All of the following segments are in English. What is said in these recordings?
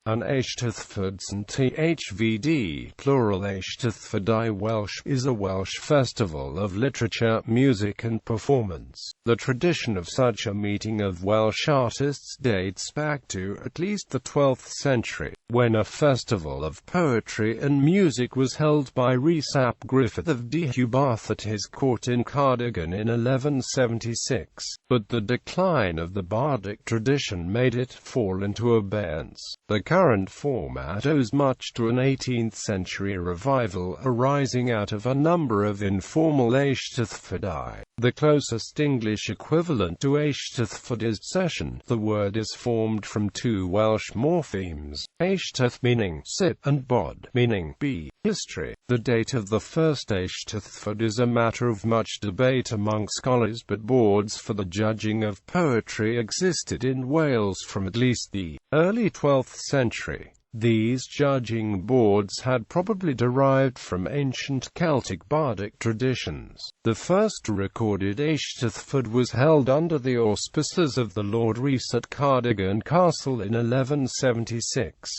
and Eisteddfod and ťvd, plural eisteddfodau. Welsh is a Welsh festival of literature, music and performance. The tradition of such a meeting of Welsh artists dates back to at least the 12th century, when a festival of poetry and music was held by Rhys ap Gruffydd of Deheubarth at his court in Cardigan in 1176. But the decline of the bardic tradition made it fall into abeyance. The current format owes much to an 18th-century revival arising out of a number of informal eisteddfodau. The closest English equivalent to eisteddfod is session. The word is formed from two Welsh morphemes, eistedd meaning sit and bod meaning be. History. The date of the first eisteddfod is a matter of much debate among scholars, but boards for the judging of poetry existed in Wales from at least the early 12th century. These judging boards had probably derived from ancient Celtic bardic traditions. The first recorded eisteddfod was held under the auspices of the Lord Rhys at Cardigan Castle in 1176.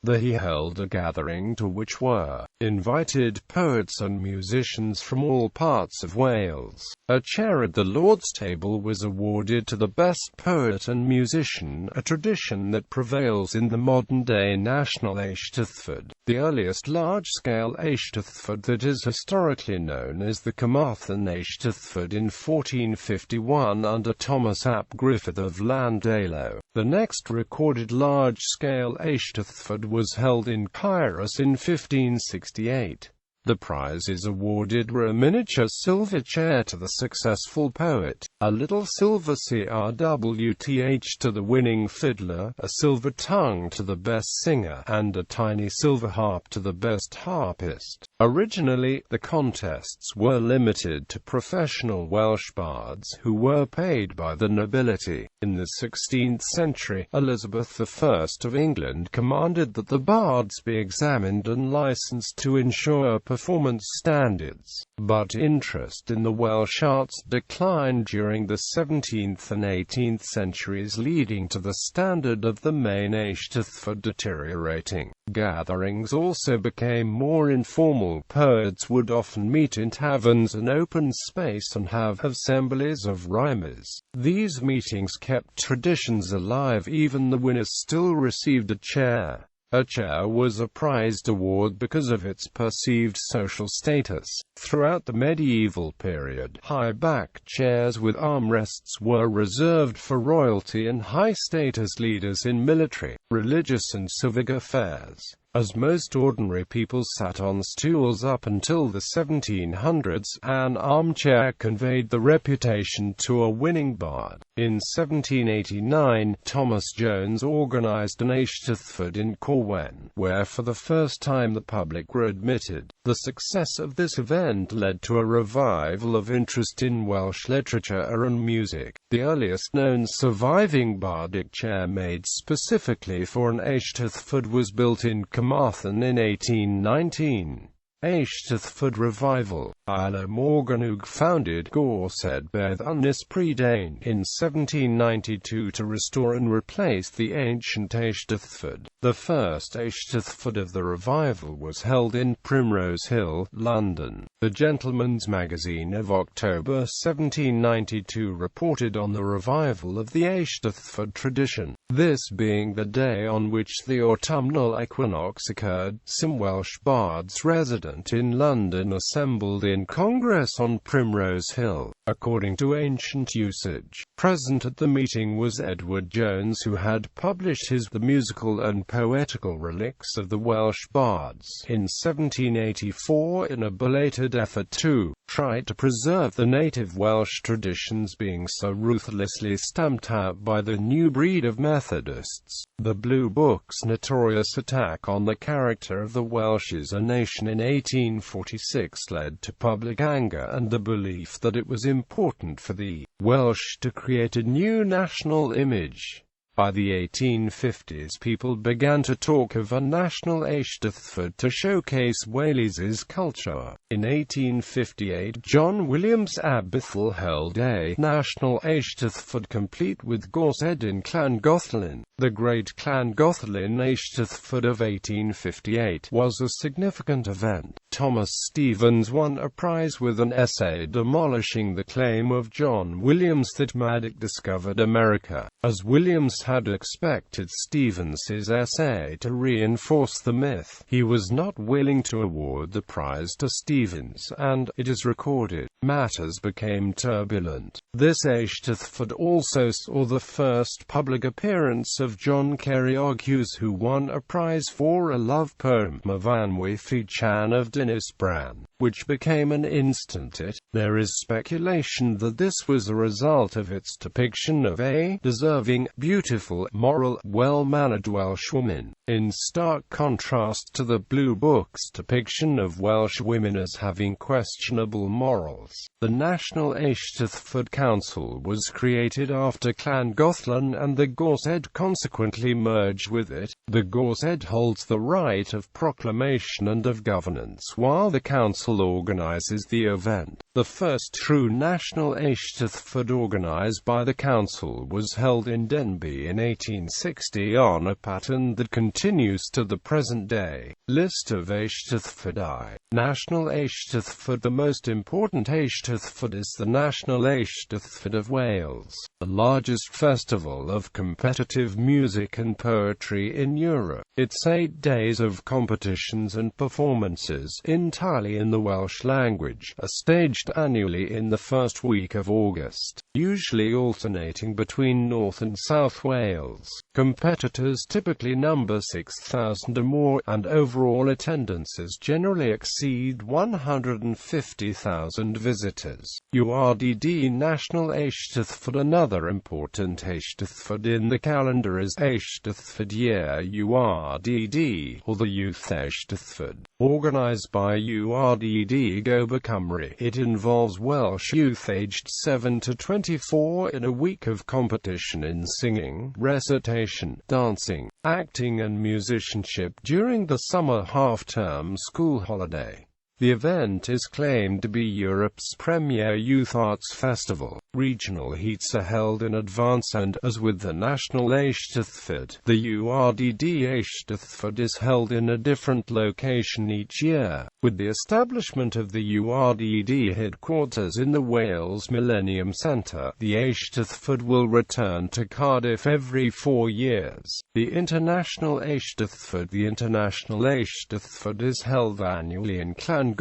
He held a gathering to which were invited poets and musicians from all parts of Wales. A chair at the Lord's table was awarded to the best poet and musician, a tradition that prevails in the modern-day national eisteddfod. The earliest large-scale eisteddfod that is historically known as the Carmarthen eisteddfod in 1451 under Tobias ap Gruffydd of Llandalo. The next recorded large-scale eisteddfod was held in Rhys in 1568. The prizes awarded were a miniature silver chair to the successful poet, a little silver CRWTH to the winning fiddler, a silver tongue to the best singer, and a tiny silver harp to the best harpist. Originally, the contests were limited to professional Welsh bards who were paid by the nobility. In the 16th century, Elizabeth I of England commanded that the bards be examined and licensed to ensure performance standards. But interest in the Welsh arts declined during the 17th and 18th centuries, leading to the standard of the main eisteddfod deteriorating. Gatherings also became more informal. Poets would often meet in taverns and open space and have assemblies of rhymers. These meetings kept traditions alive. Even the winners still received a chair. A chair was a prized award because of its perceived social status. Throughout the medieval period, high-backed chairs with armrests were reserved for royalty and high-status leaders in military, religious and civic affairs. As most ordinary people sat on stools up until the 1700s, an armchair conveyed the reputation to a winning bard. In 1789, Thomas Jones organized an eisteddfod in Corwen, where for the first time the public were admitted. The success of this event led to a revival of interest in Welsh literature and music. The earliest known surviving bardic chair made specifically for an eisteddfod was built in Carmarthen in 1819. Eisteddfod revival. Iolo Morganwg founded Eisteddfod Ynys Prydain in 1792 to restore and replace the ancient eisteddfod. The first eisteddfod of the revival was held in Primrose Hill, London. The Gentleman's Magazine of October 1792 reported on the revival of the eisteddfod tradition, this being the day on which the autumnal equinox occurred. Some Welsh bards resident in London assembled in Congress on Primrose Hill. According to ancient usage, present at the meeting was Edward Jones, who had published his The Musical and Poetical Relics of the Welsh Bards in 1784 in a belated effort to try to preserve the native Welsh traditions being so ruthlessly stamped out by the new breed of Methodists. The Blue Book's notorious attack on the character of the Welsh as a nation in 1846 led to public anger and the belief that it was important for the Welsh to create a new national image. By the 1850s, people began to talk of a national eisteddfod to showcase Wales's culture. In 1858, John Williams Aberthel held a national eisteddfod complete with Gorsedd in Llangollen. The Great Llangollen Eisteddfod of 1858 was a significant event. Thomas Stevens won a prize with an essay demolishing the claim of John Williams that bardic discovered America. As Williams had expected Stevens's essay to reinforce the myth, he was not willing to award the prize to Stevens, and, it is recorded, matters became turbulent. This eisteddfod also saw the first public appearance of John Ceirioghues, who won a prize for a love poem of Anwyfi Chan of Dinas Bran, which became an instant hit. There is speculation that this was a result of its depiction of a deserving, beautiful, moral, well-mannered Welsh woman, in stark contrast to the Blue Book's depiction of Welsh women as having questionable morals. The National Eisteddfod Council was created after Llangollen, and the Gorsedd consequently merged with it. The Gorsedd holds the right of proclamation and of governance, while the council organises the event. The first true national eisteddfod organised by the council was held in Denbigh in 1860 on a pattern that continues to the present day. List of eisteddfodau. National Eisteddfod. The most important eisteddfod is the National Eisteddfod of Wales, the largest festival of competitive music and poetry in Europe. It's 8 days of competitions and performances, entirely in the Welsh language, are staged annually in the first week of August, usually alternating between North and South Wales. Competitors typically number 6,000 or more, and overall attendances generally exceed 150,000 visitors. ûArdd National Eisteddfod. Another important eisteddfod in the calendar is Eisteddfod Year ûArdd, or the Youth Eisteddfod. Organised by ûArdd Goba Cymru, it involves Welsh youth aged 7 to 24 in a week of competition in singing, recitation, dancing, acting and musicianship during the summer half-term school holiday. The event is claimed to be Europe's premier youth arts festival. Regional heats are held in advance and, as with the National Eisteddfod, the ûArdd Eisteddfod is held in a different location each year. With the establishment of the ûArdd headquarters in the Wales Millennium Centre, the Eisteddfod will return to Cardiff every 4 years. The International Eisteddfod. The International Eisteddfod is held annually in Llangollen,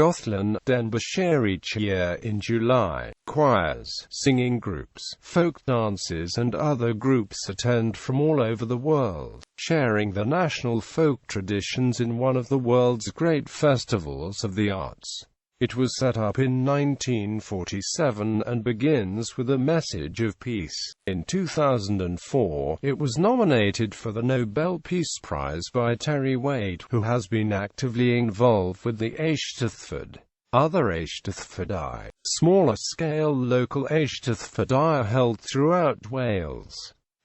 Denbighshire each year in July. Choirs, singing groups, folk dances and other groups attend from all over the world, sharing the national folk traditions in one of the world's great festivals of the arts. It was set up in 1947 and begins with a message of peace. In 2004, it was nominated for the Nobel Peace Prize by Terry Wade, who has been actively involved with the Eisteddfod. Other eisteddfodau. Smaller-scale local eisteddfodau are held throughout Wales.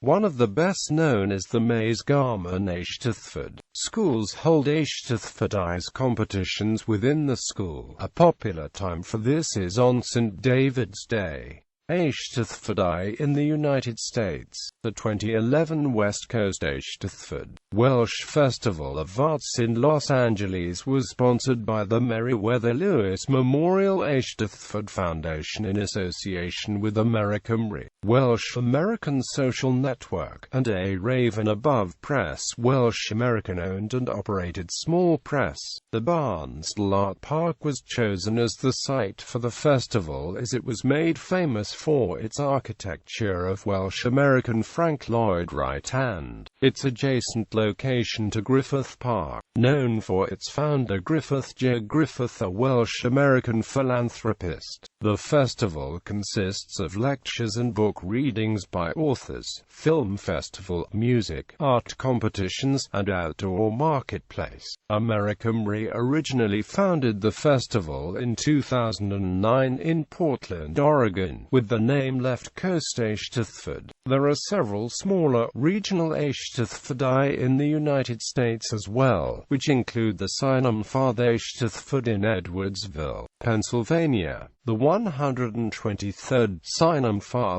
One of the best known is the Maes Garman Eisteddfod. Schools hold eisteddfodau competitions within the school. A popular time for this is on St. David's Day. Eisteddfodau in the United States. The 2011 West Coast Eisteddfod, Welsh Festival of Arts in Los Angeles, was sponsored by the Meriwether Lewis Memorial Eisteddfod Foundation in association with Americymru, Welsh American Social Network, and a Raven Above Press, Welsh American-owned and operated small press. The Barnstable Art Park was chosen as the site for the festival as it was made famous for its architecture of Welsh-American Frank Lloyd Wright and its adjacent location to Griffith Park, known for its founder Gruffydd J. Gruffydd, a Welsh-American philanthropist. The festival consists of lectures and book readings by authors, film festival, music, art competitions, and outdoor marketplace. Americomry originally founded the festival in 2009 in Portland, Oregon, with the name Left Coast Eisteddfod. There are several smaller, regional eisteddfodau in the United States as well, which include the Eisteddfod in Edwardsville, Pennsylvania. The 123rd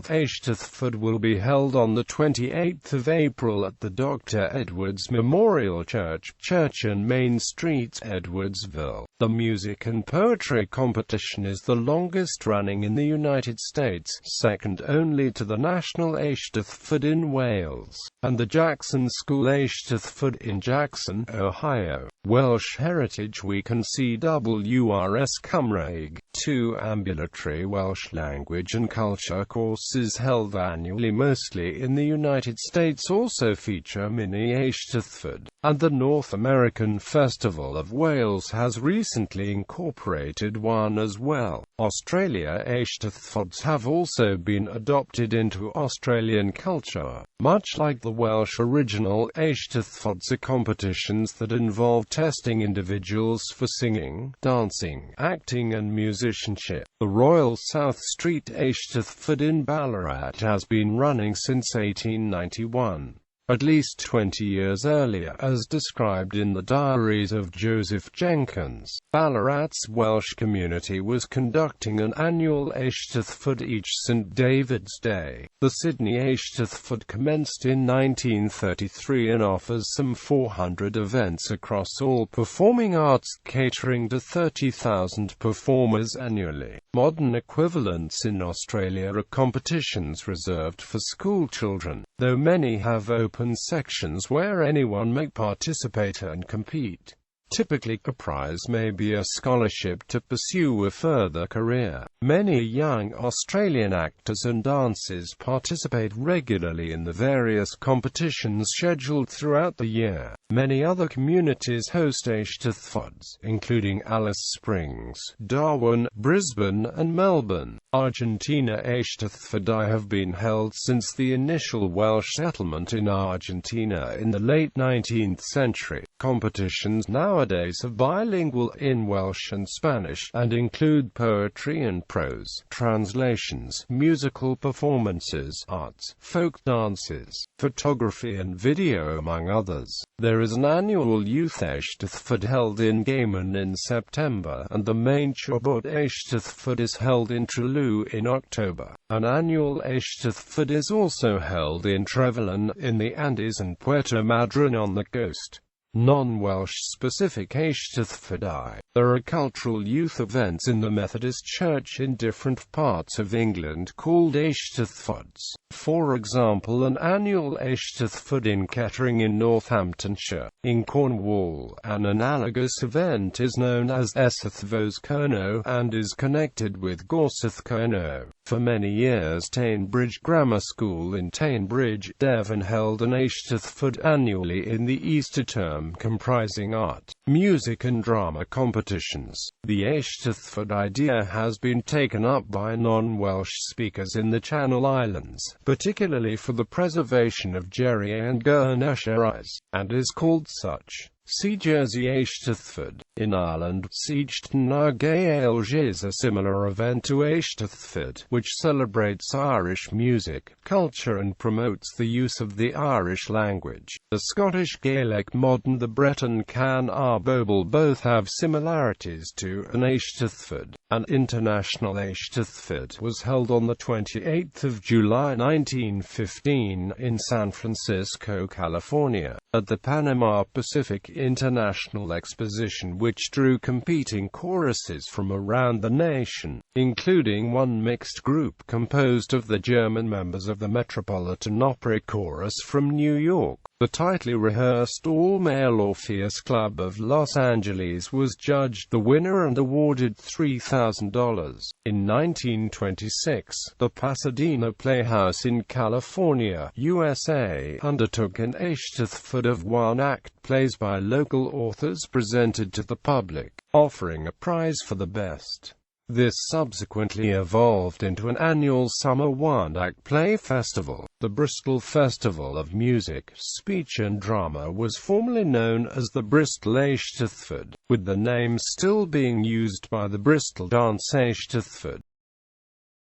Eisteddfod will be held on the 28th of April at the Dr. Edwards Memorial Church on Main Street, Edwardsville. The music and poetry competition is the longest running in the United States, second only to the National Eisteddfod in Wales, and the Jackson School Eisteddfod in Jackson, Ohio. Welsh Heritage Week and CWRS Cymraeg, 2 ambulatory Welsh language and culture courses held annually mostly in the United States also feature mini Eisteddfod, and the North American Festival of Wales has recently incorporated one as well. Australia Eisteddfods have also been adopted into Australian culture. Much like the Welsh original, Eisteddfods are competitions that involve testing individuals for singing, dancing, acting and musicianship. The Royal South Street Eisteddfod in Ballarat has been running since 1891. At least 20 years earlier, as described in the diaries of Joseph Jenkins, Ballarat's Welsh community was conducting an annual Eisteddfod each St. David's Day. The Sydney Eisteddfod commenced in 1933 and offers some 400 events across all performing arts, catering to 30,000 performers annually. Modern equivalents in Australia are competitions reserved for school children, though many have open sections where anyone may participate and compete. Typically, a prize may be a scholarship to pursue a further career. Many young Australian actors and dancers participate regularly in the various competitions scheduled throughout the year. Many other communities host Eisteddfods, including Alice Springs, Darwin, Brisbane, and Melbourne. Argentina Eisteddfodau have been held since the initial Welsh settlement in Argentina in the late 19th century. Competitions nowadays are bilingual in Welsh and Spanish, and include poetry and prose, translations, musical performances, arts, folk dances, photography and video among others. There is an annual Youth Eisteddfod held in Gaiman in September, and the main Ystɛðvɔd Eisteddfod is held in Trelew in October. An annual Eisteddfod is also held in Trevelyan in the Andes and Puerto Madryn on the coast. Non-Welsh specific Eisteddfodau. There are cultural youth events in the Methodist Church in different parts of England called Eisteddfods. For example, an annual Eisteddfod in Kettering in Northamptonshire, in Cornwall. An analogous event is known as Eisteddfod and is connected with Gorsedd. For many years, Tainbridge Grammar School in Tainbridge, Devon held an Eisteddfod annually in the Easter term, comprising art, music and drama competitions. The Eisteddfod idea has been taken up by non-Welsh speakers in the Channel Islands, particularly for the preservation of Jerry and Gurnesharais, and is called such. See Jersey Eisteddfod. In Ireland, Seichten na Gaelge is a similar event to Eisteddfod, which celebrates Irish music, culture and promotes the use of the Irish language. The Scottish Gaelic mod and the Breton Can Arbobal both have similarities to an Eisteddfod. An international Eisteddfod was held on the 28th of July 1915 in San Francisco, California, at the Panama Pacific International Exposition, which drew competing choruses from around the nation, including one mixed group composed of the German members of the Metropolitan Opera Chorus from New York. The tightly rehearsed all-male Orpheus Club of Los Angeles was judged the winner and awarded $3,000. In 1926, the Pasadena Playhouse in California, USA, undertook an Eisteddfod of one-act plays by local authors presented to the public, offering a prize for the best. This subsequently evolved into an annual summer one-act play festival. The Bristol Festival of Music, Speech and Drama was formerly known as the Bristol Eisteddfod, with the name still being used by the Bristol dance Eisteddfod.